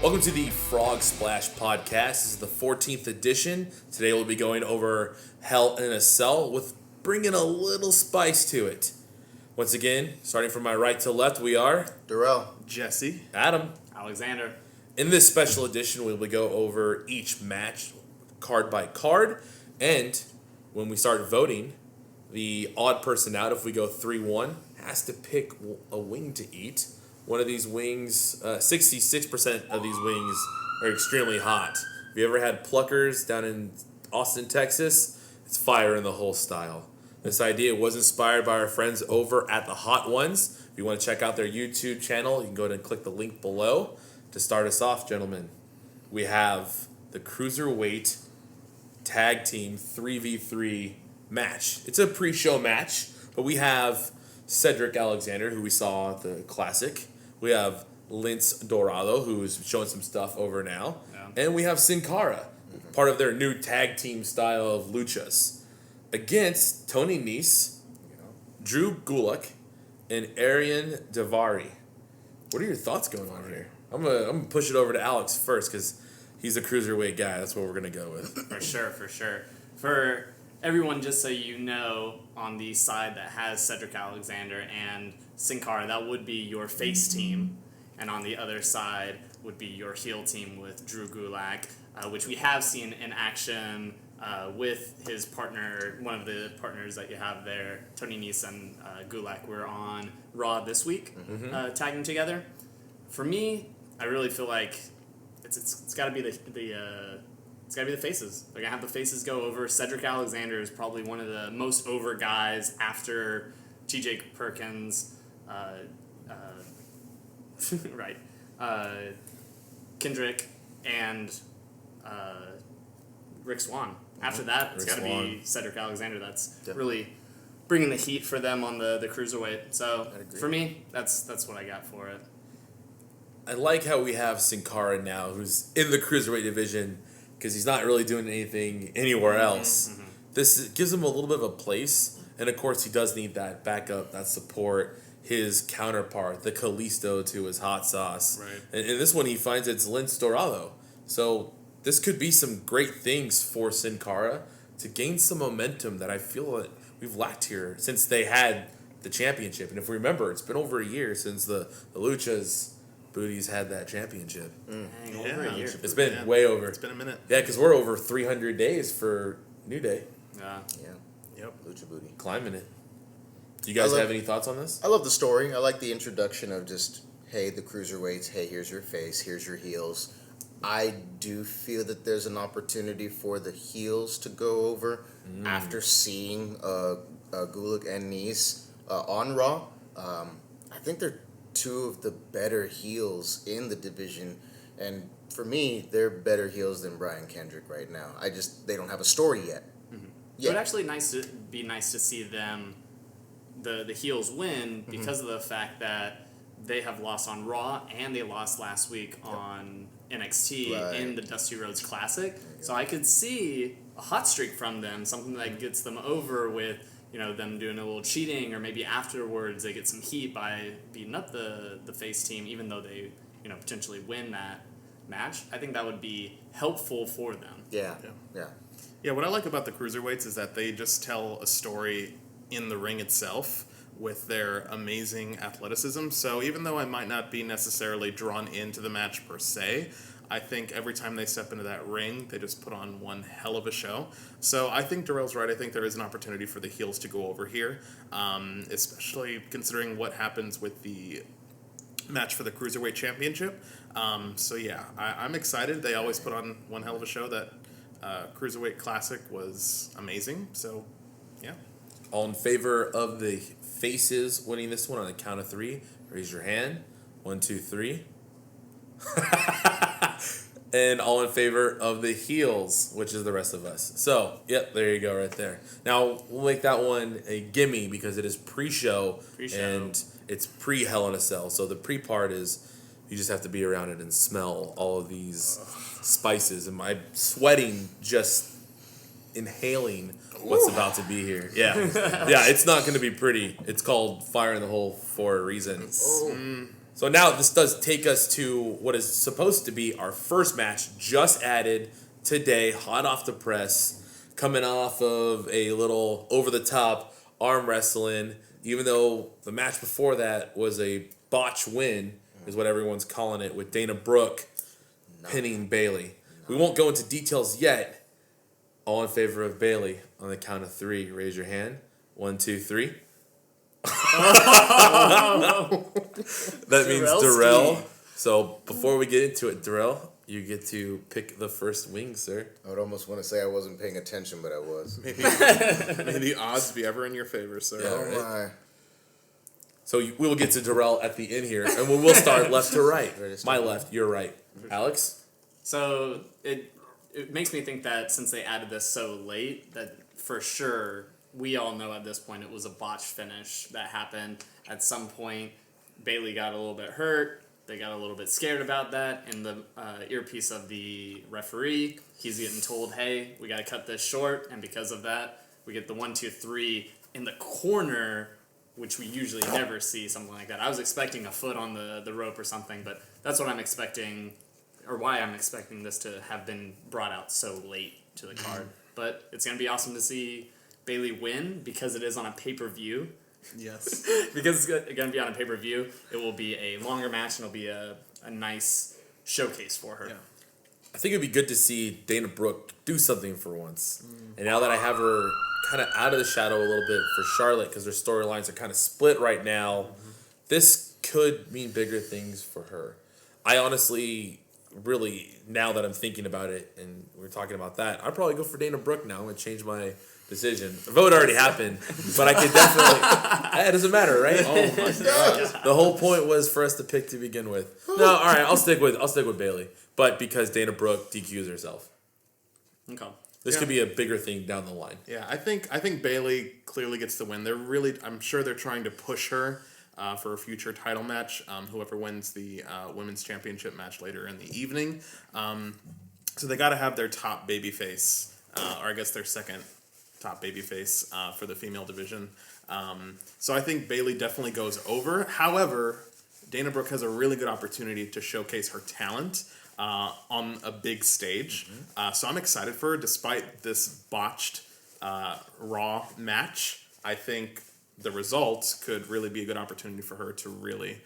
Welcome to the Frog Splash Podcast. This is the 14th edition. Today we'll be going over Hell in a Cell with bringing a little spice to it. Once again, starting from my right to left, we are Darrell, Jesse, Adam, Alexander. In this special edition, we will go over each match card by card. And when we start voting, the odd person out, if we go 3-1, has to pick a wing to eat. One of these wings, 66% of these wings are extremely hot. If you ever had Pluckers down in Austin, Texas, it's fire in the whole style. This idea was inspired by our friends over at the Hot Ones. If you want to check out their YouTube channel, you can go ahead and click the link below. To start us off, gentlemen, we have the Cruiserweight Tag Team 3v3 match. It's a pre-show match, but we have Cedric Alexander, who we saw at the Classic. We have Lince Dorado, who's showing some stuff over now. Yeah. And we have Sin Cara, part of their new tag team style of luchas, against Tony Nese, Drew Gulak, and Arian Daivari. What are your thoughts going on here? I'm gonna push it over to Alex first because he's a cruiserweight guy. That's what we're gonna go with. For sure. For everyone, just so you know, on the side that has Cedric Alexander and Sin Cara, that would be your face team, and on the other side would be your heel team with Drew Gulak, which we have seen in action with his partner, one of the partners that you have there, Tony Nese and Gulak, were on Raw this week, tagging together. For me, I really feel like it's got to be it's got to be the faces. They're going to have the faces go over. Cedric Alexander is probably one of the most over guys after T.J. Perkins, right, Kendrick, and Rick Swann. After that, it's got to be Cedric Alexander. That's really bringing the heat for them on the cruiserweight. So for me, that's what I got for it. I like how we have Sin Cara now, who's in the cruiserweight division, because he's not really doing anything anywhere else. Mm-hmm. This gives him a little bit of a place, and of course he does need that backup, that support, his counterpart, the Kalisto to his hot sauce. Right. And in this one he finds it's Lince Dorado. So this could be some great things for Sin Cara to gain some momentum that I feel that we've lacked here since they had the championship. And if we remember, it's been over a year since the Luchas Booties had that championship. Over a year. It's been way over. It's been a minute. Yeah, because we're over 300 days for New Day. Yeah. Yep. Lucha Booty. Climbing it. Do you guys have any thoughts on this? I love the story. I like the introduction of just, hey, the cruiserweights, hey, here's your face, here's your heels. I do feel that there's an opportunity for the heels to go over after seeing Gulak and Nese on Raw. I think they're two of the better heels in the division, and for me, they're better heels than Brian Kendrick right now. They don't have a story yet. Mm-hmm. It would actually be nice to see them, the heels win, because of the fact that they have lost on Raw and they lost last week on NXT in the Dusty Rhodes Classic. So I could see a hot streak from them, something that gets them over with, them doing a little cheating, or maybe afterwards they get some heat by beating up the face team, even though they, potentially win that match. I think that would be helpful for them. Yeah. Yeah, what I like about the cruiserweights is that they just tell a story in the ring itself with their amazing athleticism. So even though I might not be necessarily drawn into the match per se, I think every time they step into that ring, they just put on one hell of a show. So I think Darrell's right. I think there is an opportunity for the heels to go over here, especially considering what happens with the match for the Cruiserweight Championship. So yeah, I'm excited. They always put on one hell of a show. That Cruiserweight Classic was amazing. So yeah. All in favor of the faces winning this one on the count of 3, raise your hand. 1, 2, 3. And all in favor of the heels, which is the rest of us. So, yep, there you go right there. Now, we'll make that one a gimme because it is pre-show. And it's pre-Hell in a Cell. So the pre-part is you just have to be around it and smell all of these spices. And I'm sweating just inhaling what's about to be here. Yeah. Yeah, it's not going to be pretty. It's called Fire in the Hole for a reason. So now this does take us to what is supposed to be our first match, just added today, hot off the press, coming off of a little over-the-top arm wrestling, even though the match before that was a botch win, is what everyone's calling it, with Dana Brooke pinning Bayley. We won't go into details yet. All in favor of Bayley on the count of 3. Raise your hand. 1, 2, 3. That means Darrell. So before we get into it, Darrell, you get to pick the first wing, sir. I would almost want to say I wasn't paying attention, but I was. May the odds be ever in your favor, sir. Yeah. Oh right. my. So we will get to Darrell at the end here, and we'll start left to right. My left, your right. Alex? So it makes me think that since they added this so late, that for sure we all know at this point it was a botched finish that happened. At some point, Bayley got a little bit hurt. They got a little bit scared about that in the earpiece of the referee. He's getting told, hey, we got to cut this short. And because of that, we get the 1, 2, 3 in the corner, which we usually never see something like that. I was expecting a foot on the rope or something, but that's what I'm expecting, or why I'm expecting this to have been brought out so late to the card. But it's going to be awesome to see Bayley win because it is on a pay-per-view. Yes. Because it's going to be on a pay-per-view, it will be a longer match and it'll be a nice showcase for her. Yeah. I think it'd be good to see Dana Brooke do something for once. And now that I have her kind of out of the shadow a little bit for Charlotte, because their storylines are kind of split right now, this could mean bigger things for her. I honestly, really, now that I'm thinking about it and we're talking about that, I'd probably go for Dana Brooke now and change my decision. The vote already happened, but I could definitely. It doesn't matter, right? Oh my god. The whole point was for us to pick to begin with. No, all right, I'll stick with Bayley, but because Dana Brooke DQs herself, Okay. this Yeah. could be a bigger thing down the line. Yeah, I think Bayley clearly gets the win. I'm sure they're trying to push her for a future title match. Whoever wins the women's championship match later in the evening. So they got to have their top babyface, or I guess their second top babyface for the female division. So I think Bayley definitely goes over. However, Dana Brooke has a really good opportunity to showcase her talent on a big stage. So I'm excited for her, despite this botched Raw match. I think the results could really be a good opportunity for her to really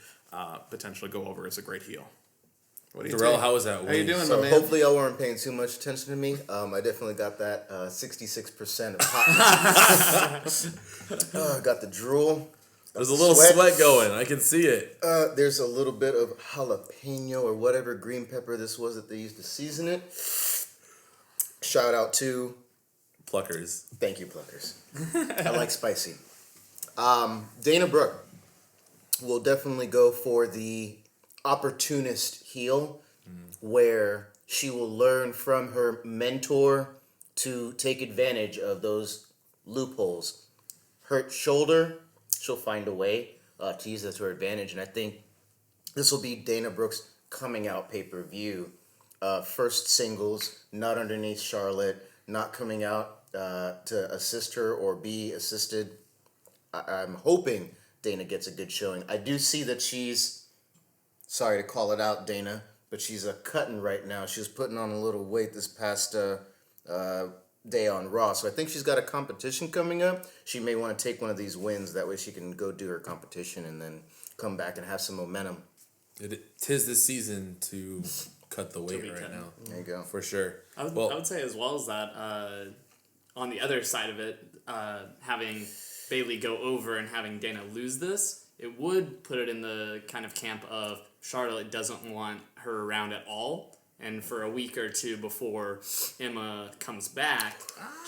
potentially go over as a great heel. What do you Darrell, think? how was that? How you doing, So my man? hopefully y'all weren't paying too much attention to me. I definitely got that 66% of hotness. Got the drool. There's a little sweat going. I can see it. There's a little bit of jalapeno or whatever green pepper this was that they used to season it. Shout out to... Pluckers. Thank you, Pluckers. I like spicy. Dana Brooke will definitely go for the opportunist heel, where she will learn from her mentor to take advantage of those loopholes. Hurt shoulder, she'll find a way to use that to her advantage, and I think this will be Dana Brooke's coming out pay-per-view. First singles, not underneath Charlotte, not coming out to assist her or be assisted. I'm hoping Dana gets a good showing. I do see that she's, sorry to call it out, Dana, but she's cutting right now. She was putting on a little weight this past day on Raw. So I think she's got a competition coming up. She may want to take one of these wins. That way she can go do her competition and then come back and have some momentum. Tis the season to cut the weight right now. There you go. For sure. I would say as well as that, on the other side of it, having Bayley go over and having Dana lose this, it would put it in the kind of camp of Charlotte doesn't want her around at all. And for a week or two before Emma comes back,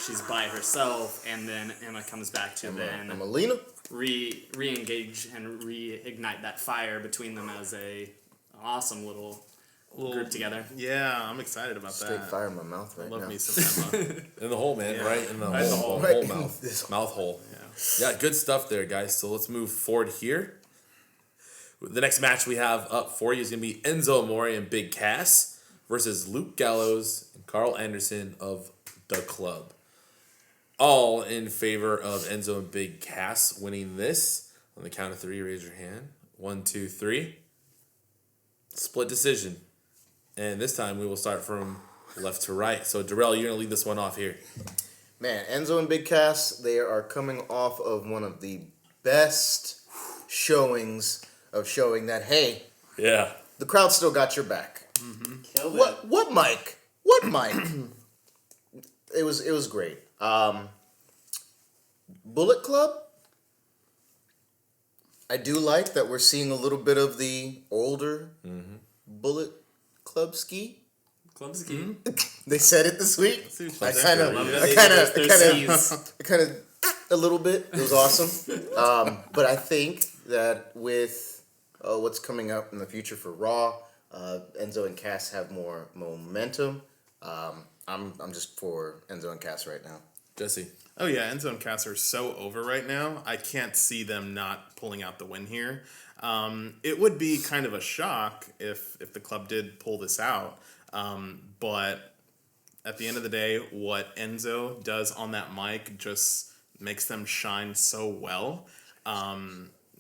she's by herself, and then Emma comes back to then Melina? re-engage and reignite that fire between them as a awesome little group together. Yeah, I'm excited about Straight that. fire in my mouth right Love now. me some Emma. In the hole, man. Yeah. Right in the Right in the hole. hole. Right Whole in mouth. this Mouth hole. Yeah. Yeah, good stuff there, guys. So let's move forward here. The next match we have up for you is going to be Enzo Amore and Big Cass versus Luke Gallows and Carl Anderson of The Club. All in favor of Enzo and Big Cass winning this. On the count of 3, raise your hand. 1, 2, 3. Split decision. And this time we will start from left to right. So, Darrell, you're going to lead this one off here. Man, Enzo and Big Cass, they are coming off of one of the best showings of showing that, hey, Yeah. the crowd still got your back. Killed it. What Mike? What Mike? It was great. Bullet Club. I do like that we're seeing a little bit of the older Bullet Club ski. Club ski. They said it this week. I kind of, a little bit. It was awesome. But I think that with what's coming up in the future for Raw, Enzo and Cass have more momentum. I'm just for Enzo and Cass right now. Jesse. Oh yeah, Enzo and Cass are so over right now. I can't see them not pulling out the win here. It would be kind of a shock if the club did pull this out. But at the end of the day, what Enzo does on that mic just makes them shine so well.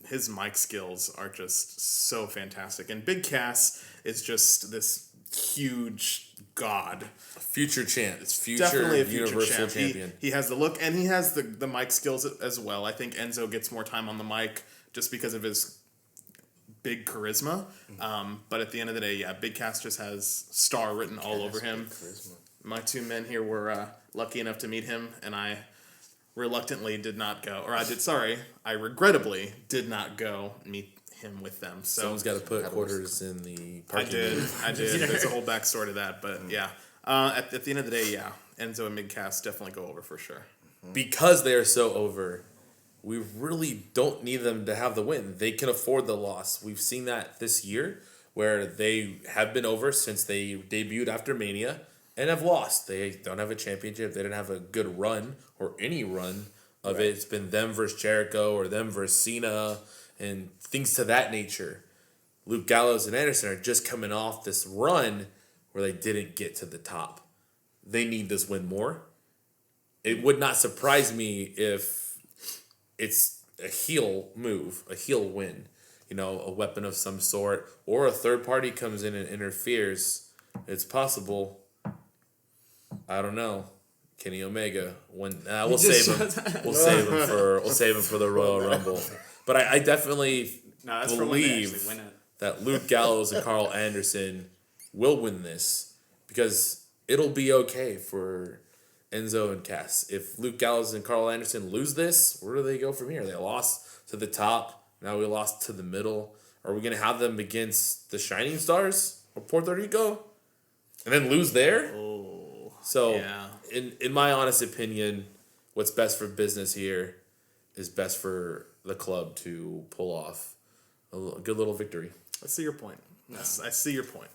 His mic skills are just so fantastic. And Big Cass is just this huge god. Future champ. It's future Definitely a future universal champ. champion. He has the look, and he has the mic skills as well. I think Enzo gets more time on the mic just because of his big charisma. But at the end of the day, yeah, Big Cass just has star written all over him. My two men here were lucky enough to meet him, and I reluctantly did not go. Or I regrettably did not go meet him with them. So Someone's got to put quarters in the parking I did. There's a whole backstory to that, but yeah. At the end of the day, yeah, Enzo and Big Cass definitely go over for sure. Because they are so over, we really don't need them to have the win. They can afford the loss. We've seen that this year where they have been over since they debuted after Mania and have lost. They don't have a championship. They didn't have a good run or any run of it. It's been them versus Jericho or them versus Cena and things to that nature. Luke Gallows and Anderson are just coming off this run where they didn't get to the top. They need this win more. It would not surprise me if it's a heel move, a heel win, a weapon of some sort, or a third party comes in and interferes. It's possible. I don't know. Kenny Omega. We'll save him. We'll save him for the Royal Rumble. But I definitely believe that Luke Gallows and Carl Anderson will win this because it'll be okay for Enzo and Cass. If Luke Gallows and Carl Anderson lose this, where do they go from here? They lost to the top. Now we lost to the middle. Are we going to have them against the Shining Stars of Puerto Rico and then lose there? Oh, so, yeah. in my honest opinion, what's best for business here is best for the club to pull off a good little victory. I see your point. Yes, I see your point.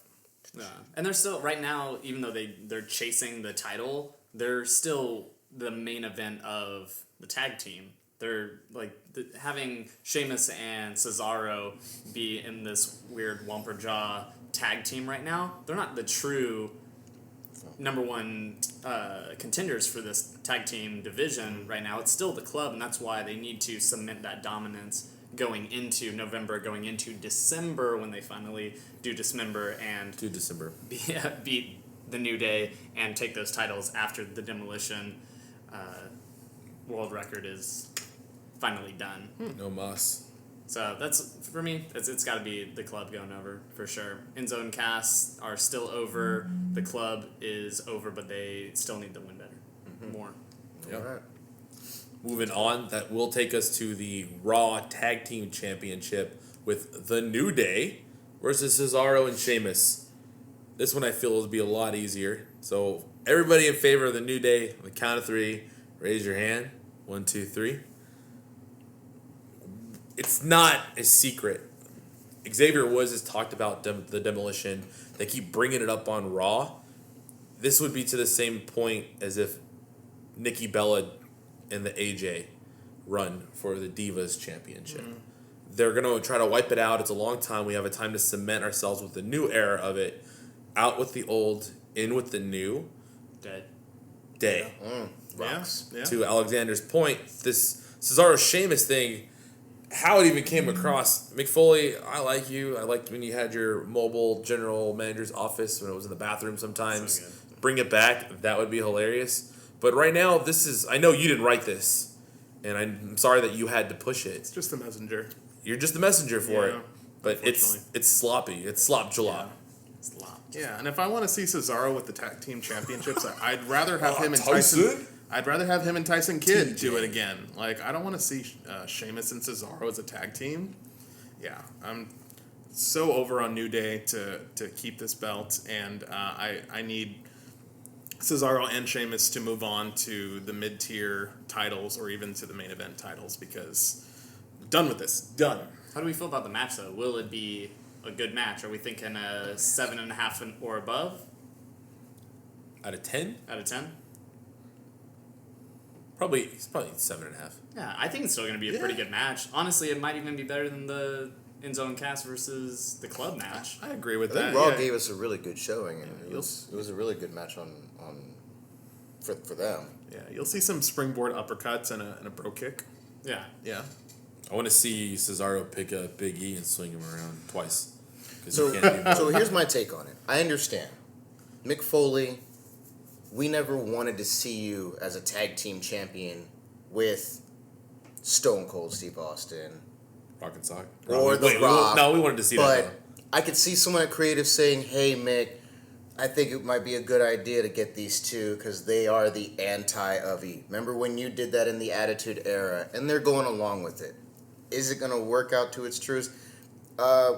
Yeah. And they're still, right now, even though they're chasing the title, they're still the main event of the tag team. They're like having Sheamus and Cesaro be in this weird Whomper Jaw tag team right now. They're not the true number one contenders for this tag team division right now. It's still the club, and that's why they need to cement that dominance going into November, going into December when they finally do dismember and beat the New Day and take those titles after the Demolition world record is finally done. No mas. So that's, for me, it's got to be the club going over for sure. Enzo and Cass are still over. The club is over, but they still need to win better. More. Yep. All right. Moving on, that will take us to the Raw Tag Team Championship with The New Day versus Cesaro and Sheamus. This one I feel will be a lot easier. So everybody in favor of The New Day, on the count of three, raise your hand. 1, 2, 3. It's not a secret. Xavier Woods has talked about the Demolition. They keep bringing it up on Raw. This would be to the same point as if Nikki Bella and the AJ run for the Divas Championship. They're going to try to wipe it out. It's a long time. We have a time to cement ourselves with the new era of it. Out with the old, in with the new. Day. Rocks. Yeah. To Alexander's point, this Cesaro Sheamus thing, how it even came across. McFoley, I like you. I liked when you had your mobile general manager's office when it was in the bathroom sometimes. So good. Bring it back. That would be hilarious. But right now, this is... I know you didn't write this, and I'm sorry that you had to push it. It's just the messenger. You're just the messenger for Yeah, it. But it's unfortunately. sloppy. It's slop jalop. Yeah. It's a lot. Yeah, and if I want to see Cesaro with the tag team championships, I'd rather have him and Tyson? Tyson. I'd rather have him and Tyson Kidd do it again. Like, I don't want to see Sheamus and Cesaro as a tag team. Yeah, I'm so over on New Day to keep this belt, and I need Cesaro and Sheamus to move on to the mid-tier titles or even to the main event titles because I'm done with this. Done. How do we feel about the match, though? Will it be a good match? Are we thinking a 7.5 or above Out of 10? out of 10? It's probably 7.5. Yeah, I think it's still going to be a pretty good match. Honestly, it might even be better than the Enzo and Cass versus the club match. I agree with I that. think Raw yeah. gave us a really good showing, and it was a really good match for them. Yeah, you'll see some springboard uppercuts and a bro kick. Yeah. Yeah. I want to see Cesaro pick up Big E and swing him around twice. 'Cause So, you can't do both. so here's my take on it. I understand. Mick Foley, we never wanted to see you as a tag team champion with Stone Cold Steve Austin. Rock and Sock. Or The Wait, Rock. no, we wanted to see But that. I could see someone at Creative saying, hey, Mick, I think it might be a good idea to get these two because they are the anti of E. Remember when you did that in the Attitude Era? And they're going along with it. Is it going to work out to its truth?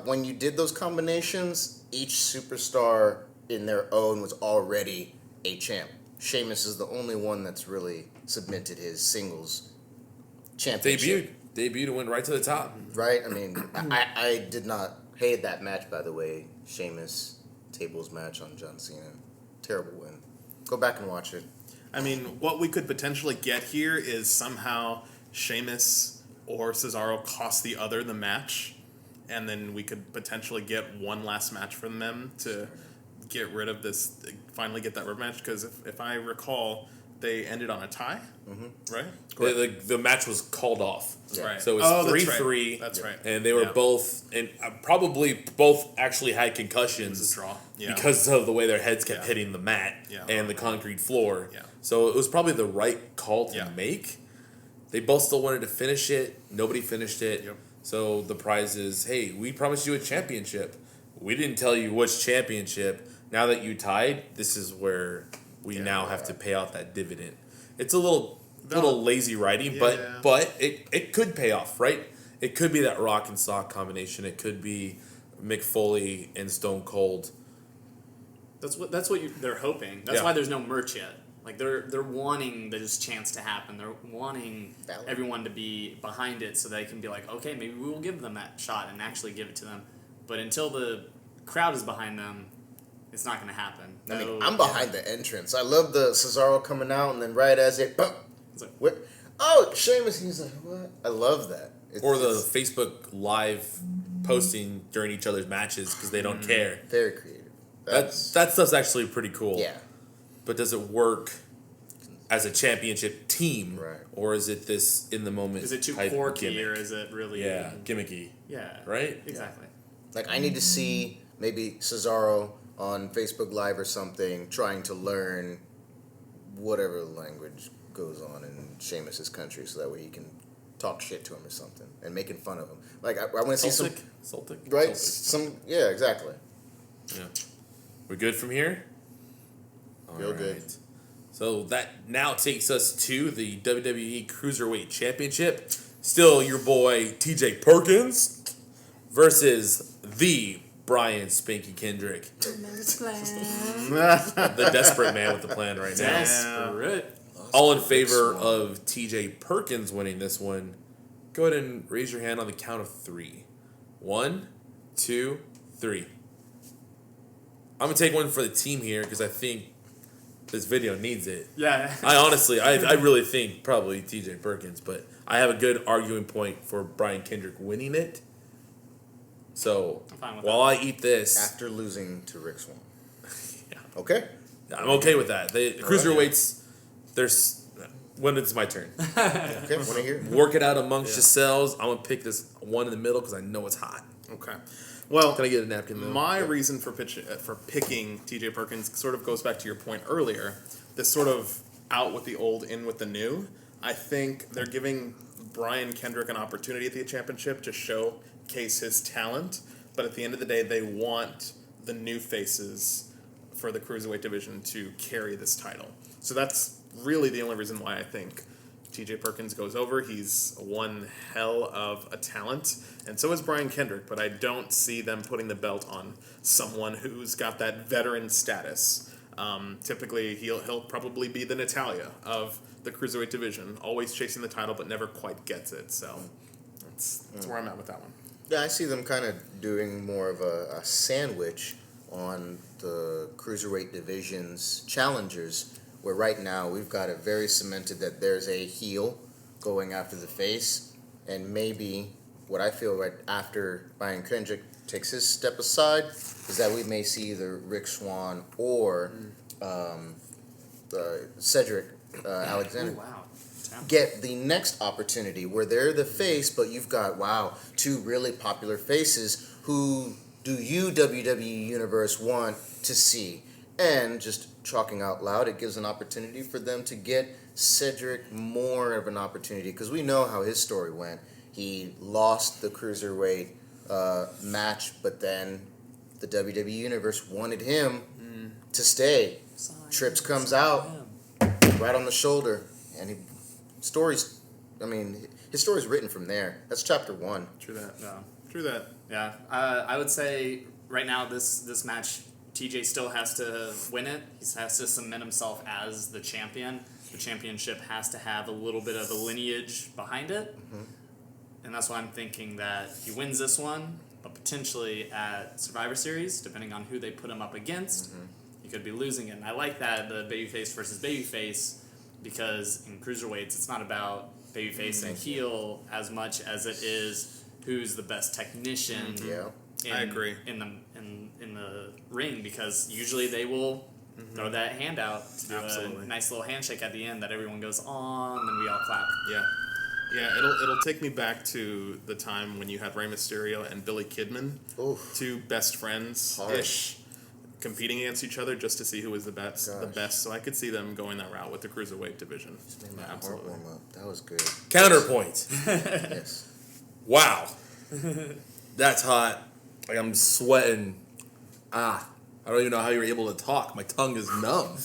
When you did those combinations, each superstar in their own was already a champ. Sheamus is the only one that's really submitted his singles championship. Debuted and went right to the top. Right? I mean, I did not hate that match, by the way. Sheamus tables match on John Cena. Terrible win. Go back and watch it. I mean, what we could potentially get here is somehow Sheamus or Cesaro cost the other the match, and then we could potentially get one last match from them to get rid of this, finally get that rematch, because if I recall, they ended on a tie, right? The match was called off. Yeah. Right. So it Oh, was that's 3-3. right. That's right. And they were Yeah. both, and probably both actually had concussions. It was a draw. Yeah. Because of the way their heads kept Yeah. hitting the mat Yeah. and the concrete floor. Yeah. So it was probably the right call to Yeah. make. They both still wanted to finish it. Nobody finished it. Yep. So the prize is, hey, we promised you a championship. We didn't tell you which championship. Now that you tied, this is where we now have to pay out that dividend. It's a little lazy writing, Yeah. but it could pay off, right? It could be that Rock and Sock combination. It could be Mick Foley and Stone Cold. That's what they're hoping. That's Yeah. why there's no merch yet. Like they're wanting this chance to happen. They're wanting Valid. everyone to be behind it so they can be like, okay, maybe we will give them that shot and actually give it to them. But until the crowd is behind them, it's not going to happen. I mean, No- I'm behind the entrance. I love the Cesaro coming out, and then right as it, boom, It's like, what? Oh, Sheamus. He's like, what? I love that. Or the Facebook Live posting during each other's matches because they don't care. very creative. That stuff's actually pretty cool. yeah. But does it work as a championship team? Right. Or is it this in the moment? is it too type quirky gimmick? or is it really? Yeah, gimmicky. Yeah. Right? Exactly. Like I need to see maybe Cesaro on Facebook Live or something trying to learn whatever language goes on in Sheamus's country, so that way he can talk shit to him or something and making fun of him. Like I want to see some Celtic? right, Celtic. yeah, exactly. Yeah. We're good from here? Feel good. Alright. So that now takes us to the WWE Cruiserweight Championship. Still your boy TJ Perkins versus the Brian Spanky Kendrick. The desperate man with the plan right now. Desperate. All in favor of TJ Perkins winning this one. Go ahead and raise your hand on the count of 3. 1, 2, 3. I'm going to take one for the team here because I think this video needs it. Yeah. I really think probably TJ Perkins, but I have a good arguing point for Brian Kendrick winning it. So I'm fine with while I eat this, After losing to Rick Swan. Yeah. Okay. I'm okay with that. The cruiserweights, there's when it's my turn. Okay, want to hear? Work it out amongst yourselves. I'm gonna pick this one in the middle because I know it's hot. Okay. Well, Can I get a napkin though? my reason for picking T.J. Perkins sort of goes back to your point earlier. This sort of out with the old, in with the new. I think they're giving Brian Kendrick an opportunity at the championship to showcase his talent, but at the end of the day, they want the new faces for the Cruiserweight division to carry this title. So that's really the only reason why I think T.J. Perkins goes over. He's one hell of a talent, and so is Brian Kendrick, but I don't see them putting the belt on someone who's got that veteran status. Typically, he'll probably be the Natalia of the Cruiserweight division, always chasing the title, but never quite gets it. So that's where I'm at with that one. Yeah, I see them kind of doing more of a sandwich on the Cruiserweight division's challengers, where right now we've got it very cemented that there's a heel going after the face, and maybe what I feel right after Brian Kendrick takes his step aside is that we may see either Rick Swann or Cedric Alexander Oh, wow. get the next opportunity where they're the face, but you've got, two really popular faces. Who do you, WWE Universe, want to see? And just chalking out loud, it gives an opportunity for them to get Cedric more of an opportunity, because we know how his story went. He lost the Cruiserweight match, but then the WWE Universe wanted him to stay. Trips comes out right on the shoulder, and his story's written from there. That's chapter 1. True that. Yeah. True that. Yeah. I would say right now this match, TJ still has to win it. He has to cement himself as the champion. The championship has to have a little bit of a lineage behind it. And that's why I'm thinking that he wins this one, but potentially at Survivor Series, depending on who they put him up against, he could be losing it. And I like that, the babyface versus babyface, because in cruiserweights, it's not about babyface and heel as much as it is who's the best technician. I agree. In the ring, because usually they will throw that hand out to do Absolutely. a nice little handshake at the end that everyone goes on, and then we all clap. Yeah, it'll take me back to the time when you had Rey Mysterio and Billy Kidman, two best friends-ish, competing against each other just to see who was the best. So I could see them going that route with the Cruiserweight division. Just made my heart warm up. That was good. Counterpoint. Yes. Wow. That's hot. Like, I'm sweating. I don't even know how you were able to talk. My tongue is numb.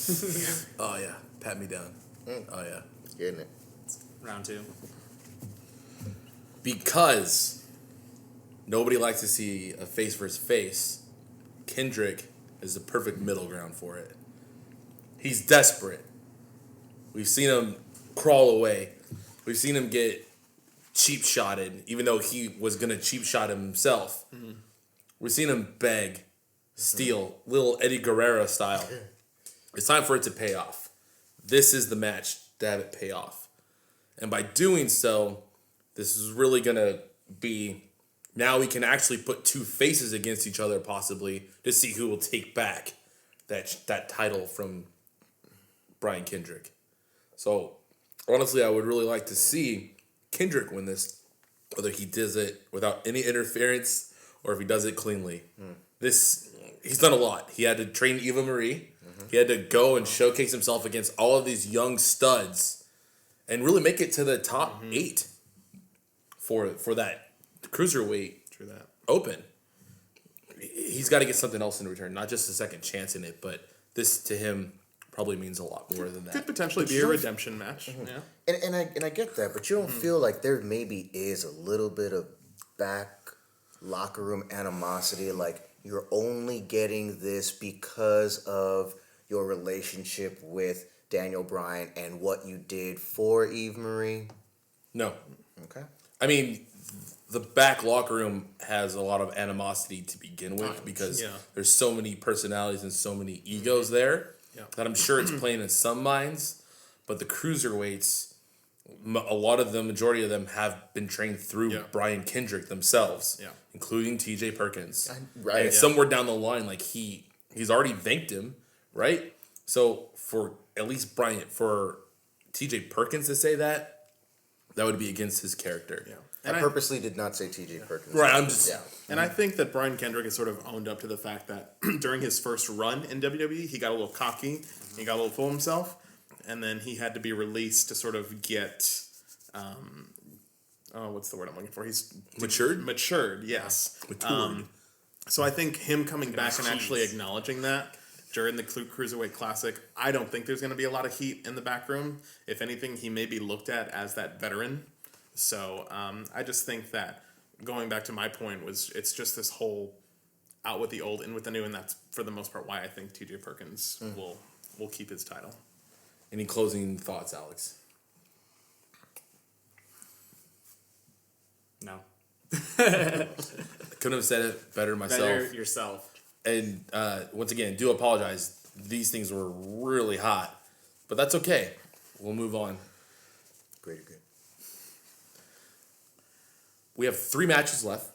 Oh, yeah. Pat me down. Oh, yeah. Getting it. Round 2. Because nobody likes to see a face versus face, Kendrick is the perfect middle ground for it. He's desperate. We've seen him crawl away. We've seen him get cheap shotted, even though he was going to cheap shot himself. We've seen him beg, steal, little Eddie Guerrero style. It's time for it to pay off. This is the match to have it pay off. And by doing so, this is really going to be, now we can actually put two faces against each other possibly to see who will take back that title from Brian Kendrick. So, honestly, I would really like to see Kendrick win this, whether he does it without any interference or if he does it cleanly. He's done a lot. He had to train Eva Marie. He had to go and showcase himself against all of these young studs and really make it to the top 8 for that cruiserweight open. He's got to get something else in return, not just a second chance in it, but this to him probably means a lot more than that. Could potentially be a redemption match. Yeah. And I get that, but you don't feel like there maybe is a little bit of back locker room animosity, like you're only getting this because of your relationship with Daniel Bryan and what you did for Eve Marie? No. Okay. I mean, the back locker room has a lot of animosity to begin with because there's so many personalities and so many egos there that I'm sure it's playing in some minds. But the cruiserweights, a lot of them, majority of them have been trained through Brian Kendrick themselves, including T.J. Perkins. And somewhere down the line, like he's already thanked him, right? So for at least for T.J. Perkins to say that would be against his character. Yeah. I purposely did not say T.J. Perkins. Right, I'm just... Yeah. And I think that Brian Kendrick has sort of owned up to the fact that during his first run in WWE, he got a little cocky, he got a little full of himself, and then he had to be released to sort of get, what's the word I'm looking for? He's Matured? Matured, yes. Matured. So I think him coming back and cheese. actually acknowledging that during the Cruiserweight Classic, I don't think there's going to be a lot of heat in the back room. If anything, he may be looked at as that veteran. So I just think that going back to my point was it's just this whole out with the old, in with the new, and that's for the most part why I think T.J. Perkins will keep his title. Any closing thoughts, Alex? No. Couldn't have said it better myself. Better yourself. And once again, do apologize. These things were really hot, but that's okay. We'll move on. Great. We have 3 matches left,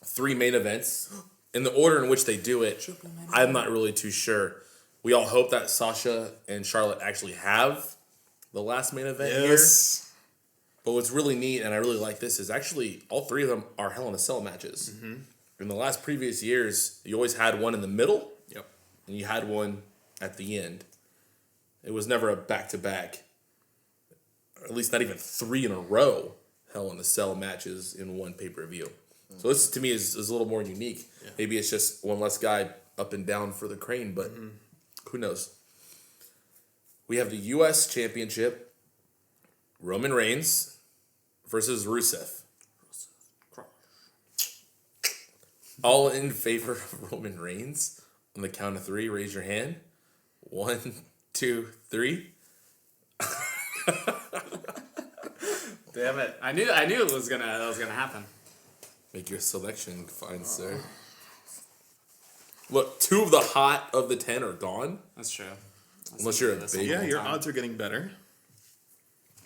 3 main events. In the order in which they do it, I'm not really too sure. We all hope that Sasha and Charlotte actually have the last main event here. But what's really neat, and I really like this, is actually all 3 of them are Hell in a Cell matches. Mm-hmm. In the last previous years, you always had one in the middle, and you had one at the end. It was never a back-to-back, or at least not even 3 in a row Hell in a Cell matches in one pay-per-view. So this, to me, is a little more unique. Yeah. Maybe it's just one less guy up and down for the crane, but who knows? We have the U.S. Championship, Roman Reigns versus Rusev. All in favor of Roman Reigns? On the count of 3, raise your hand. 1, 2, 3. Damn it! I knew it was gonna happen. Make your selection, fine sir. Look, 2 of the hot of the 10 are gone. That's true. Unless you're a big... Yeah, your odds are getting better.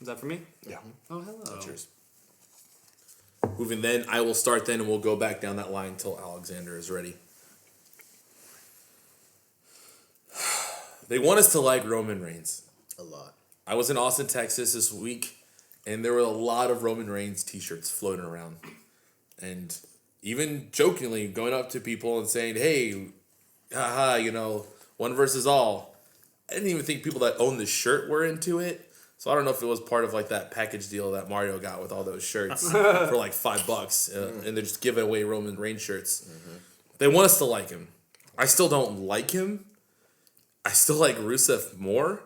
Is that for me? Yeah. Oh, hello. That's yours. Moving then, I will start then, and we'll go back down that line until Alexander is ready. They want us to like Roman Reigns. A lot. I was in Austin, Texas this week, and there were a lot of Roman Reigns t-shirts floating around. And even jokingly going up to people and saying, hey, haha, one versus all. I didn't even think people that own the shirt were into it. So I don't know if it was part of like that package deal that Mario got with all those shirts for like $5. And they're just giving away Roman Reigns shirts. Mm-hmm. They want us to like him. I still don't like him. I still like Rusev more.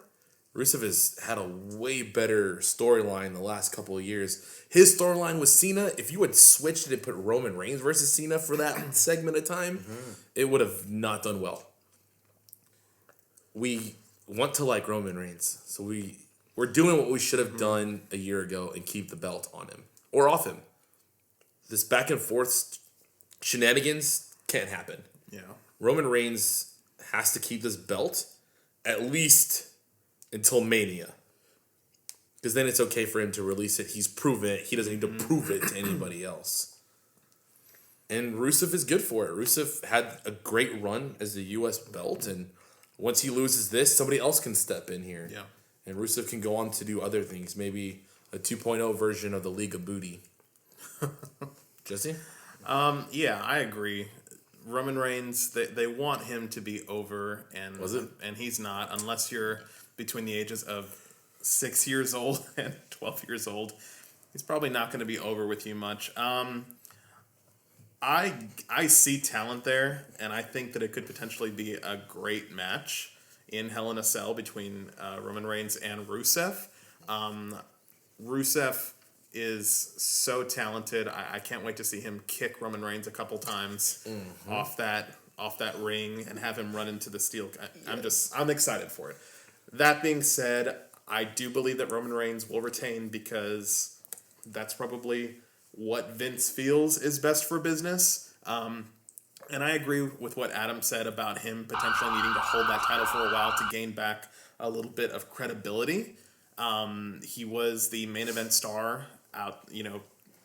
Rusev has had a way better storyline the last couple of years. His storyline with Cena, if you had switched it and put Roman Reigns versus Cena for that segment of time, it would have not done well. We want to like Roman Reigns, so we're doing what we should have done a year ago and keep the belt on him or off him. This back and forth shenanigans can't happen. Yeah. Roman Reigns has to keep this belt at least until Mania. Because then it's okay for him to release it. He's proven it. He doesn't need to prove it to anybody else. And Rusev is good for it. Rusev had a great run as the U.S. belt, and once he loses this, somebody else can step in here. Yeah. And Rusev can go on to do other things. Maybe a 2.0 version of the League of Booty. Jesse? Yeah, I agree. Roman Reigns, they want him to be over, and he's not, unless you're between the ages of 6 years old and 12 years old. He's probably not going to be over with you much. I see talent there, and I think that it could potentially be a great match in Hell in a Cell between Roman Reigns and Rusev. Rusev is so talented. I can't wait to see him kick Roman Reigns a couple times off that ring and have him run into the steel. I'm excited for it. That being said, I do believe that Roman Reigns will retain because that's probably what Vince feels is best for business. And I agree with what Adam said about him potentially needing to hold that title for a while to gain back a little bit of credibility. He was the main event star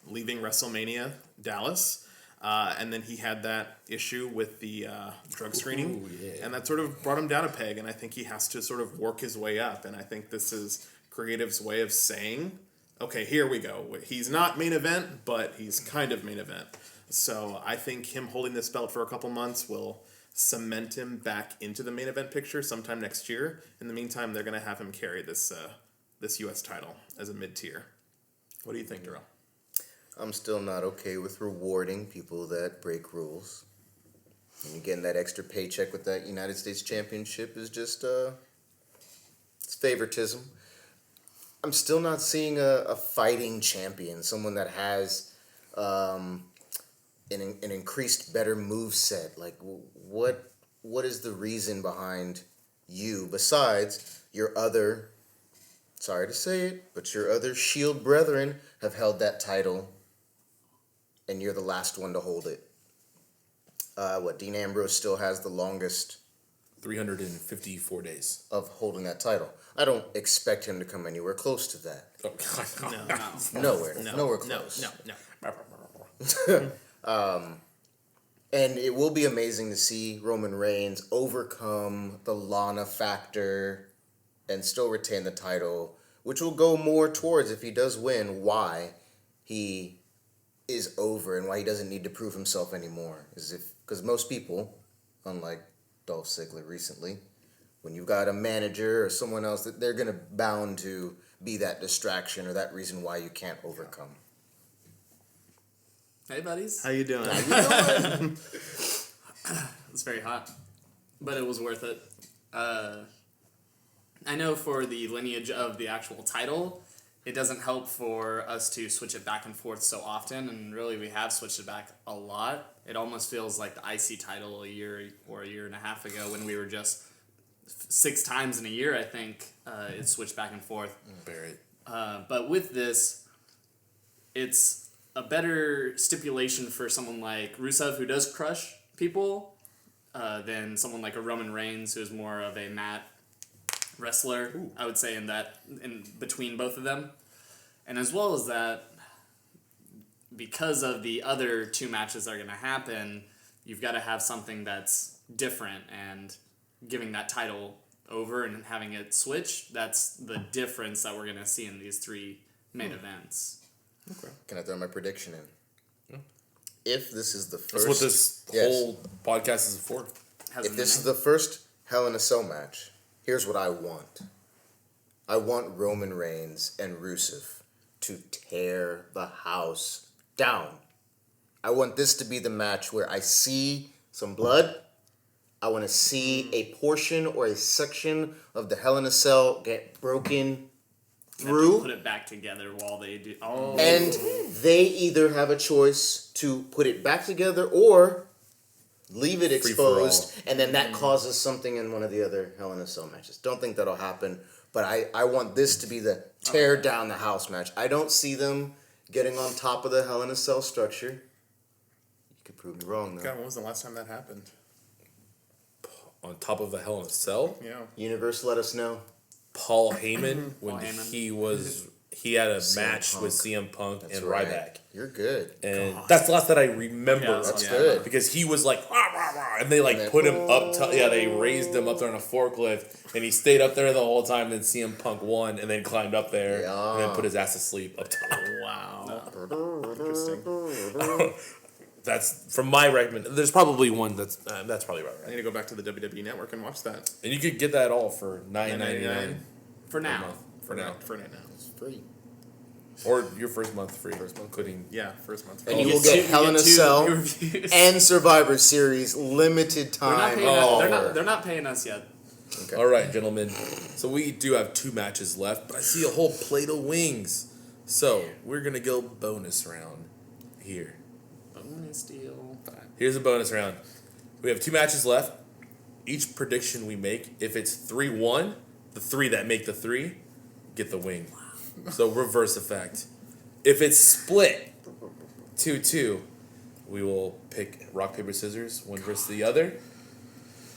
leaving WrestleMania Dallas. And then he had that issue with the drug screening. And that sort of brought him down a peg. And I think he has to sort of work his way up. And I think this is creative's way of saying, okay, here we go. He's not main event, but he's kind of main event. So I think him holding this belt for a couple months will cement him back into the main event picture sometime next year. In the meantime, they're going to have him carry this U.S. title as a mid-tier. What do you think, Darrell? I'm still not okay with rewarding people that break rules. And you getting that extra paycheck with that United States Championship is just it's favoritism. I'm still not seeing a fighting champion, someone that has an increased better moveset. Like, what is the reason behind you besides your other, sorry to say it, but your other Shield brethren have held that title, and you're the last one to hold it. Dean Ambrose still has the longest 354 days of holding that title. I don't expect him to come anywhere close to that. Oh, God. No. Nowhere close. No. And it will be amazing to see Roman Reigns overcome the Lana factor and still retain the title, which will go more towards, if he does win, why he is over and why he doesn't need to prove himself anymore. Because most people, unlike Dolph Ziggler recently, when you've got a manager or someone else, that they're gonna bound to be that distraction or that reason why you can't overcome. Hey, buddies. How you doing? It's very hot, but it was worth it. I know for the lineage of the actual title, it doesn't help for us to switch it back and forth so often, and really we have switched it back a lot. It almost feels like the IC title a year or a year and a half ago when we were just 6 times in a year, I think, it switched back and forth. Barrett. But with this, it's a better stipulation for someone like Rusev, who does crush people, than someone like a Roman Reigns, who's more of a mat wrestler. Ooh. I would say in between both of them. And as well as that, because of the other 2 matches that are going to happen, you've got to have something that's different, and giving that title over and having it switch, that's the difference that we're going to see in these 3 main events. Okay. Can I throw my prediction in? Yeah. If this is the first... That's what this whole podcast is for. If this is the first Hell in a Cell match, here's what I want. I want Roman Reigns and Rusev to tear the house down. I want this to be the match where I see some blood. I want to see a portion or a section of the Hell in a Cell get broken through. Put it back together while they do. Oh. And they either have a choice to put it back together or leave it exposed, and then that causes something in one of the other Hell in a Cell matches. Don't think that'll happen, but I want this to be the tear down the house match. I don't see them getting on top of the Hell in a Cell structure. You could prove me wrong, though. God, when was the last time that happened? On top of a Hell in a Cell? Yeah. Universe, let us know. Paul Heyman, when Paul Heyman. he had a CM match Punk. with CM Punk That's and right. Ryback. You're good. And that's the last that I remember. Yeah, That's good. Because he was like, rah, rah, rah, and they like And then- put him up top. Yeah, they raised him up there on a forklift, and he stayed up there the whole time. Then CM Punk won, and then climbed up there, and then put his ass to sleep up top. Wow. Interesting. That's from my recommendation. There's probably one that's probably about I right. need to go back to the WWE Network and watch that. And you could get that all for $9.99 For now. for now, For now. It's free. or your first month free, including Yeah, first month. And you will get Hell in a Cell and Survivor Series limited time. They're not paying us yet. Okay. All right, gentlemen. So we do have 2 matches left, but I see a whole plate of wings. So we're gonna go bonus round here. Bonus deal. Here's a bonus round. We have 2 matches left. Each prediction we make, if it's 3-1, the 3 that make the 3 get the wing. So reverse effect. If it's split 2-2, we will pick rock, paper, scissors, one versus the other.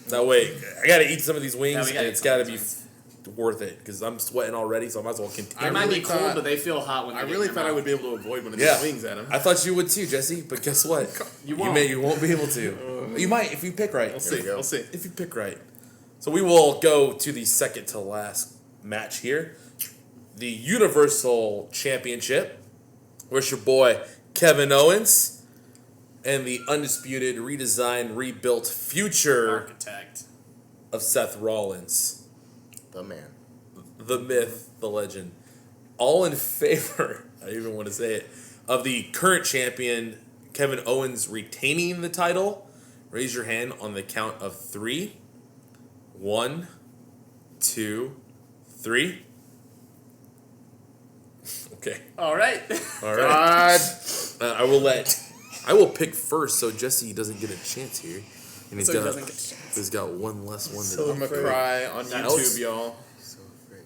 That way, I gotta eat some of these wings, and it's gotta be worth it because I'm sweating already, so I might as well continue. They might be cold, but they feel hot when I really thought I would be able to avoid one of these Yeah, wings at him. I thought you would too, Jesse. But guess what? You won't. You won't be able to. You might if you pick right. We'll see. We'll see. If you pick right. So we will go to the second to last match here. the Universal Championship. Where's your boy Kevin Owens and the undisputed, redesigned, rebuilt future Architect. of Seth Rollins, The man. the myth, the legend, all in favor, I even want to say it, of the current champion Kevin Owens retaining the title. Raise your hand on the count of 3. 1, 2, 3. Okay. All right. All right. I will pick first, so Jesse doesn't get a chance here, and So he doesn't get a chance. he's got one less one. So to I'm gonna cry on Alex? YouTube, y'all. So afraid.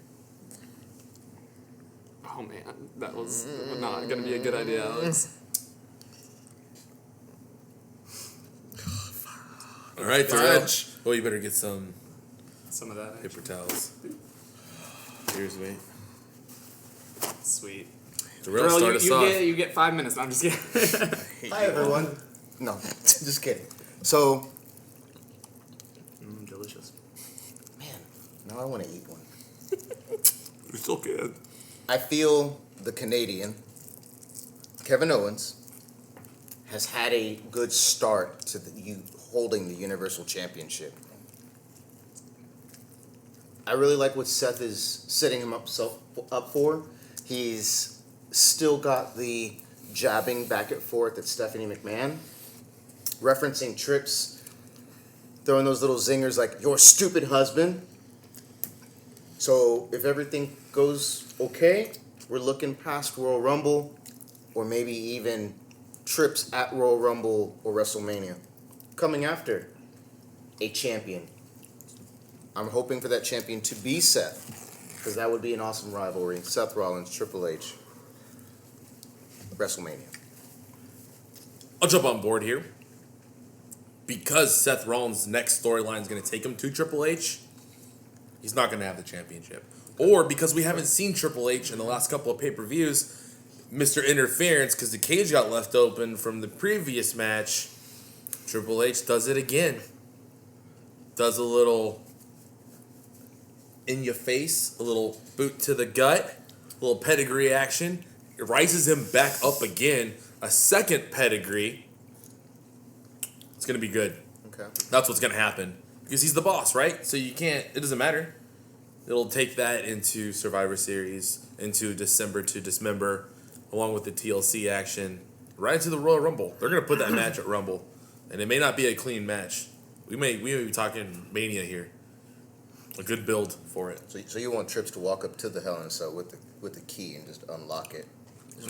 Oh man, that was not gonna be a good idea, Alex. All right, Terrell. Well, you better get some Some of that. paper towels. Cheers, mate. Sweet. Terrell, Terrell, start us off. you get 5 minutes. No, I'm just kidding. Hi, everyone. No, just kidding. So, Delicious. man, now I want to eat one. We still can. I feel the Canadian, Kevin Owens, has had a good start to holding the Universal Championship. I really like what Seth is setting him up for. He's still got the jabbing back and forth at Stephanie McMahon, referencing Trips, throwing those little zingers like, your stupid husband. So if everything goes okay, we're looking past Royal Rumble, or maybe even Trips at Royal Rumble or WrestleMania. Coming after a champion. I'm hoping for that champion to be Seth, because that would be an awesome rivalry. Seth Rollins, Triple H, WrestleMania. I'll jump on board here. Because Seth Rollins' next storyline is going to take him to Triple H, he's not going to have the championship. Or because we haven't seen Triple H in the last couple of pay-per-views, Mr. Interference, because the cage got left open from the previous match, Triple H does it again. Does a little in your face, a little boot to the gut, a little pedigree action. It rises him back up again. A second pedigree. It's going to be good. Okay. That's what's going to happen. Because he's the boss, right? So you can't, it doesn't matter. It'll take that into Survivor Series, into December to Dismember, along with the TLC action, right into the Royal Rumble. They're going to put that match at Rumble. And it may not be a clean match. We may be talking Mania here. A good build for it. So you want Trips to walk up to the Hell in a Cell with the key and just unlock it?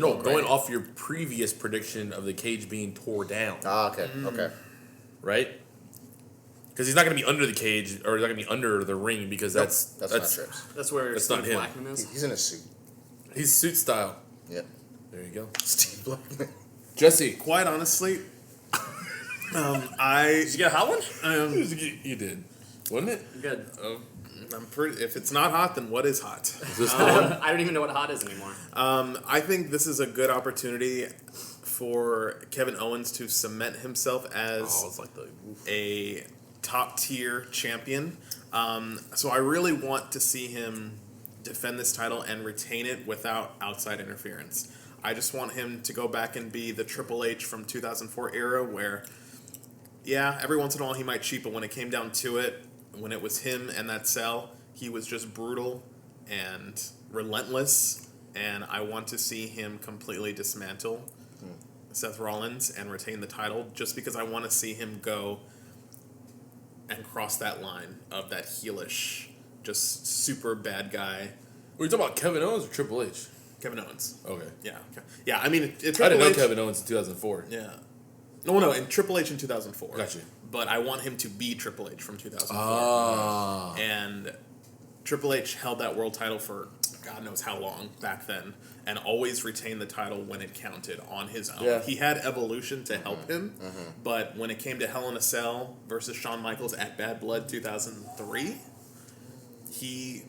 No, going off your previous prediction of the cage being tore down. Ah, okay, okay. Right? Because he's not going to be under the cage, or he's not going to be under the ring, because Nope, that's not Trips. That's where That's Steve not him. Blackman is. He's in a suit. He's suit style. Yep. There you go. Steve Blackman. Jesse. Quite honestly, Did you get a hot one? You did. Wasn't it? Good. I'm pretty. If it's not hot, then what is hot? Is this the one? I don't even know what hot is anymore. I think this is a good opportunity for Kevin Owens to cement himself as Oh, it's like the... a top tier champion. So I really want to see him defend this title and retain it without outside interference. I just want him to go back and be the Triple H from 2004 era where, yeah, every once in a while he might cheat, but when it came down to it, when it was him and that cell, he was just brutal and relentless, and I want to see him completely dismantle Seth Rollins and retain the title just because I want to see him go and cross that line of that heelish, just super bad guy. Were you talking about Kevin Owens or Triple H? Kevin Owens. Okay. Yeah. Yeah, I mean, it's I didn't know Triple H. Kevin Owens in 2004. Yeah. No, in Triple H in 2004. Gotcha. But I want him to be Triple H from 2004. Ah. And Triple H held that world title for God knows how long back then, and always retained the title when it counted on his own. Yeah. He had Evolution to help him, but when it came to Hell in a Cell versus Shawn Michaels at Bad Blood 2003, he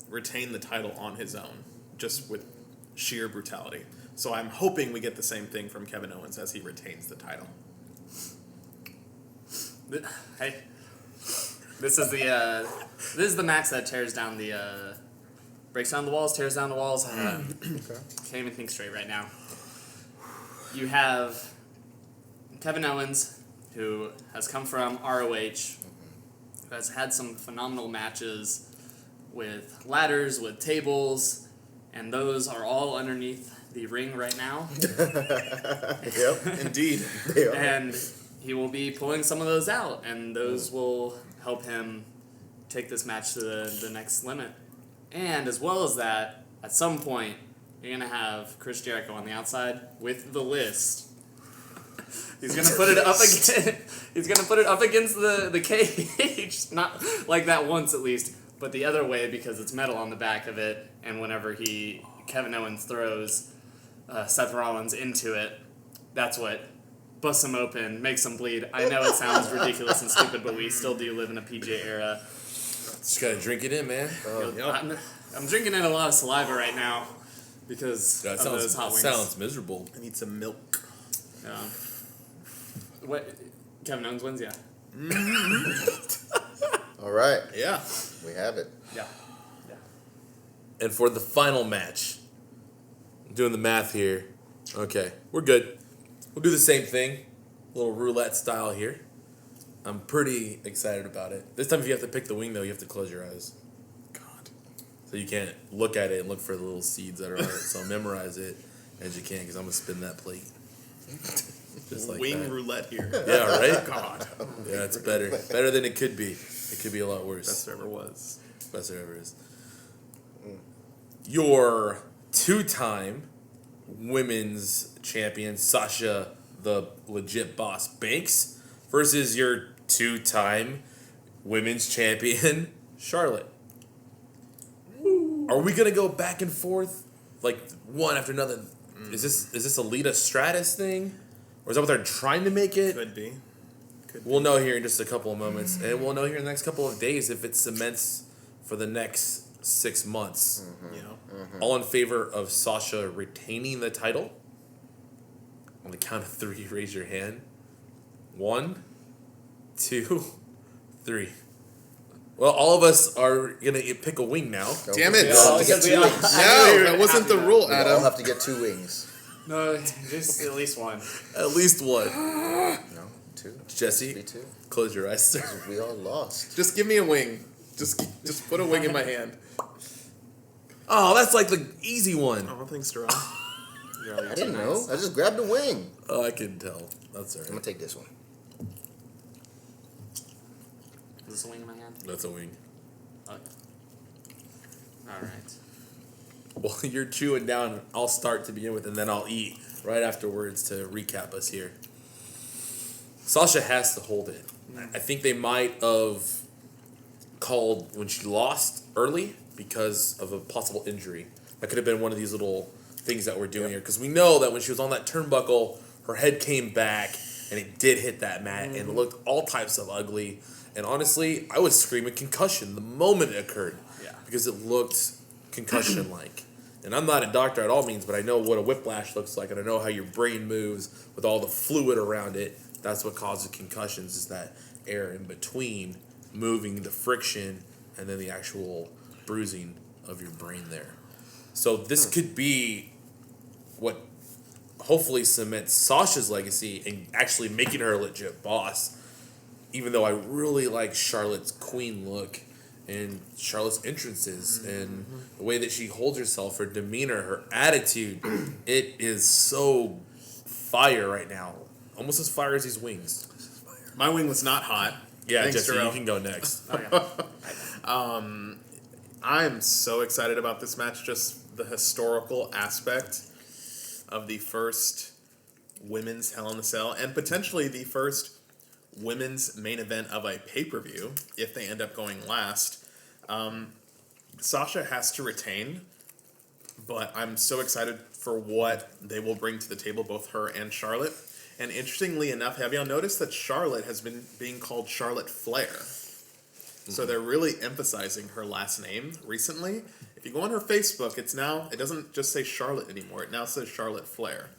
retained the title on his own, just with sheer brutality. So I'm hoping we get the same thing from Kevin Owens as he retains the title. Hey, this is the match that tears down the breaks down the walls, tears down the walls. Can't even think straight right now. You have Kevin Owens, who has come from ROH, who has had some phenomenal matches with ladders, with tables, and those are all underneath the ring right now. Yep. Indeed. They are. And he will be pulling some of those out, and those will help him take this match to the next limit. And as well as that, at some point, you're going to have Chris Jericho on the outside with the list. He's going to put it up again. He's going to put it up against the cage, not like that once at least, but the other way because it's metal on the back of it. And whenever Kevin Owens throws Seth Rollins into it, that's what busts him open, makes him bleed. I know it sounds ridiculous and stupid, but we still do live in a PJ era. Just gotta drink it in, man. I'm drinking in a lot of saliva right now because That of those hot wings. sounds miserable. I need some milk. What? Kevin Owens wins, yeah. All right. Yeah. We have it. Yeah. And for the final match, I'm doing the math here. Okay, we're good. We'll do the same thing, a little roulette style here. I'm pretty excited about it. This time, if you have to pick the wing, though, you have to close your eyes. God. So you can't look at it and look for the little seeds that are on it. So memorize it as you can, because I'm going to spin that plate. Just like Wing that. roulette here. Yeah, right? God. Yeah, it's better. Better than it could be. It could be a lot worse. Best there ever was. Best there ever is. Your two-time women's champion, Sasha, the legit boss Banks, versus your two-time women's champion, Charlotte. Are we gonna go back and forth, like one after another? Is this a Lita Stratus thing, or is that what they're trying to make it? Could be. We'll know here in just a couple of moments, and we'll know here in the next couple of days if it cements for the next 6 months. You know. All in favor of Sasha retaining the title? On the count of 3, raise your hand. 1, 2, 3. Well, all of us are gonna pick a wing now. Damn it. We all have to get Because we 2 all- wings. No, that wasn't the rule, We all Adam. have to get 2 wings. No, just at least one. At least one. No, 2. Jesse, Be 2. close your eyes, sir. We all lost. Just give me a wing. Just put a wing in my hand. Oh, that's like the easy one. Oh, thanks, Jerome. I didn't know. I just grabbed a wing. Oh, I can tell. That's all I'm gonna right. take this one. Is this a wing in my hand? That's a wing. Okay. Alright. Well, you're chewing down. I'll start to begin with, and then I'll eat right afterwards to recap us here. Sasha has to hold it. I think they might have called when she lost early because of a possible injury. That could have been one of these little things that we're doing here. Because we know that when she was on that turnbuckle, her head came back, and it did hit that mat, and it looked all types of ugly. And honestly, I was screaming concussion the moment it occurred. Yeah. Because it looked concussion-like. And I'm not a doctor at all means, but I know what a whiplash looks like, and I know how your brain moves with all the fluid around it. That's what causes concussions, is that air in between moving, the friction, and then the actual bruising of your brain there. So this could be what hopefully cements Sasha's legacy and actually making her a legit boss. Even though I really like Charlotte's queen look and Charlotte's entrances and the way that she holds herself, her demeanor, her attitude, it is so fire right now. Almost as fire as these wings. My wing was not hot. Yeah, Thanks, Jesse, Jerome. you can go next. I'm so excited about this match, just the historical aspect of the first women's Hell in a Cell and potentially the first women's main event of a pay-per-view if they end up going last. Sasha has to retain, but I'm so excited for what they will bring to the table, both her and Charlotte. And interestingly enough, have y'all noticed that Charlotte has been being called Charlotte Flair? So they're really emphasizing her last name recently. If you go on her Facebook, it doesn't just say Charlotte anymore. It now says Charlotte Flair.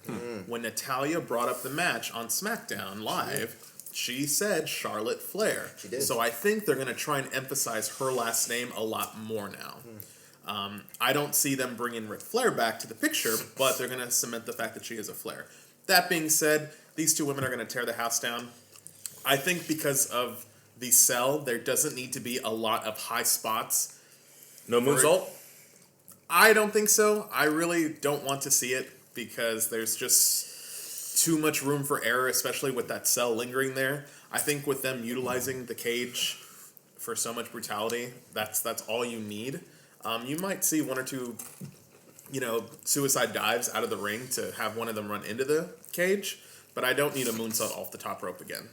When Natalya brought up the match on SmackDown Live, she said Charlotte Flair. She did. So I think they're going to try and emphasize her last name a lot more now. I don't see them bringing Ric Flair back to the picture, but they're going to cement the fact that she is a Flair. That being said, these two women are going to tear the house down. I think because of the cell, there doesn't need to be a lot of high spots. No moonsault? I don't think so. I really don't want to see it because there's just too much room for error, especially with that cell lingering there. I think with them utilizing the cage for so much brutality, that's all you need. You might see one or two, suicide dives out of the ring to have one of them run into the cage, but I don't need a moonsault off the top rope again.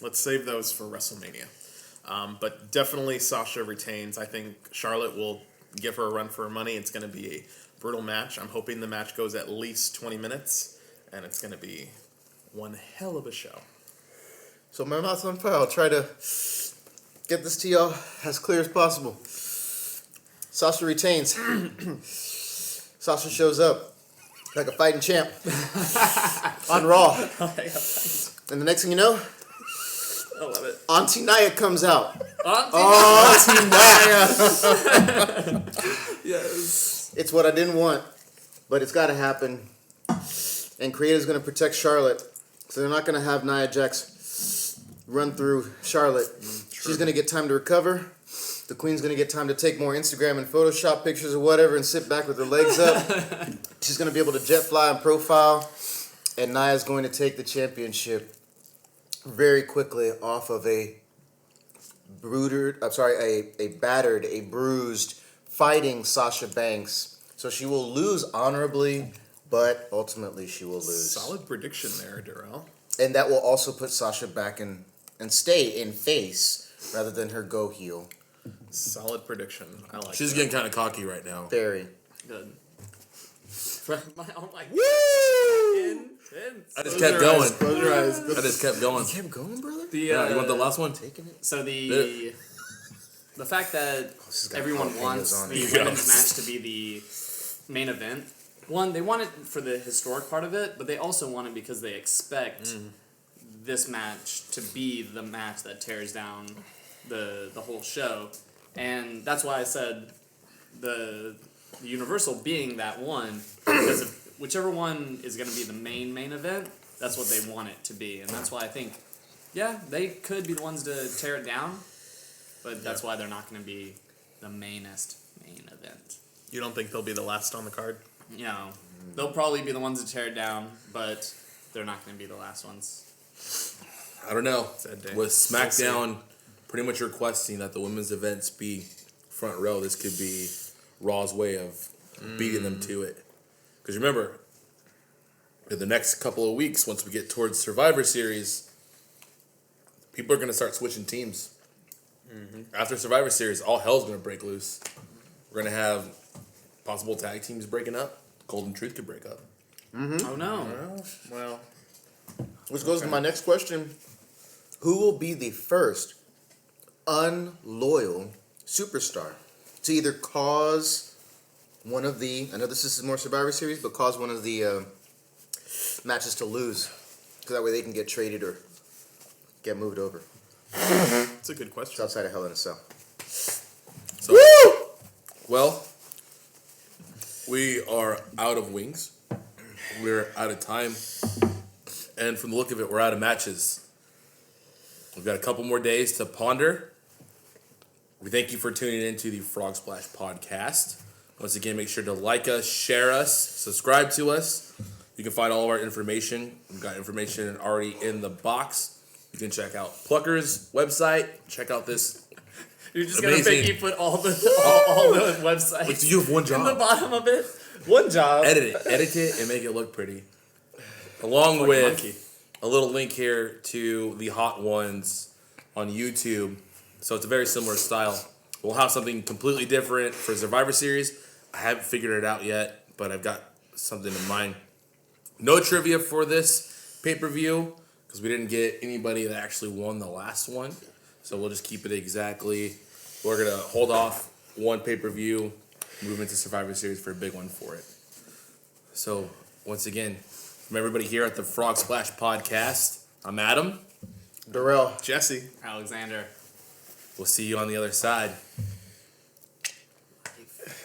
Let's save those for WrestleMania. But definitely Sasha retains. I think Charlotte will give her a run for her money. It's going to be a brutal match. I'm hoping the match goes at least 20 minutes, and it's going to be one hell of a show. So my mouth's on fire. I'll try to get this to y'all as clear as possible. Sasha retains. Sasha shows up like a fighting champ on Raw. And the next thing you know, I love it. Auntie Naya comes out. Auntie Naya! Yes. It's what I didn't want, but it's got to happen. And Creator's going to protect Charlotte. So they're not going to have Nia Jax run through Charlotte. She's going to get time to recover. The Queen's going to get time to take more Instagram and Photoshop pictures or whatever and sit back with her legs up. She's going to be able to jet fly and profile. And Nia's going to take the championship very quickly off of a battered, a bruised, fighting Sasha Banks. So she will lose honorably, but ultimately she will lose. Solid prediction there, Darrell. And that will also put Sasha back in and stay in face rather than her go heel. Solid prediction. I like She's that. getting kind of cocky right now. Very. Good. Oh my Woo! intense. I just kept going. Close your eyes. I just kept going. Kept going, brother? Yeah, you want the last one? Taking it? So the fact that This has got everyone jalapenos wants on the it. women's match to be the main event. One, they want it for the historic part of it, but they also want it because they expect this match to be the match that tears down the whole show. And that's why I said the Universal being that one, because if whichever one is going to be the main event, that's what they want it to be. And that's why I think, yeah, they could be the ones to tear it down, but that's why they're not going to be the mainest main event. You don't think they'll be the last on the card? You know, they'll probably be the ones to tear it down, but they're not going to be the last ones. I don't know. Sad day. With SmackDown pretty much requesting that the women's events be front row, this could be Raw's way of beating them to it. Because remember, in the next couple of weeks, once we get towards Survivor Series, people are going to start switching teams. After Survivor Series, all hell's going to break loose. We're going to have possible tag teams breaking up. Golden Truth could break up. Oh no. Well, Which goes to my next question. Who will be the first unloyal superstar to either cause one of the, I know this is more Survivor Series, but cause one of the matches to lose? Because that way they can get traded or get moved over. it's a good It's question. outside of Hell in a Cell. So, well, we are out of wings. We're out of time. And from the look of it, we're out of matches. We've got a couple more days to ponder. We thank you for tuning in to the Frog Splash podcast. Once again, make sure to like us, share us, subscribe to us. You can find all of our information. We've got information already in the box. You can check out Plucker's website. Check out this. You're just going to Amazing. make me put all the websites Like, you have one in the job. bottom of it. One job. Edit it, and make it look pretty. Along Like a with monkey. a little link here to the Hot Ones on YouTube. So it's a very similar style. We'll have something completely different for Survivor Series. I haven't figured it out yet, but I've got something in mind. No trivia for this pay-per-view because we didn't get anybody that actually won the last one. So we'll just keep it exactly. We're going to hold off one pay-per-view, move into Survivor Series for a big one for it. So once again, from everybody here at the Frog Splash podcast, I'm Adam. Darrell. Jesse. Alexander. We'll see you on the other side.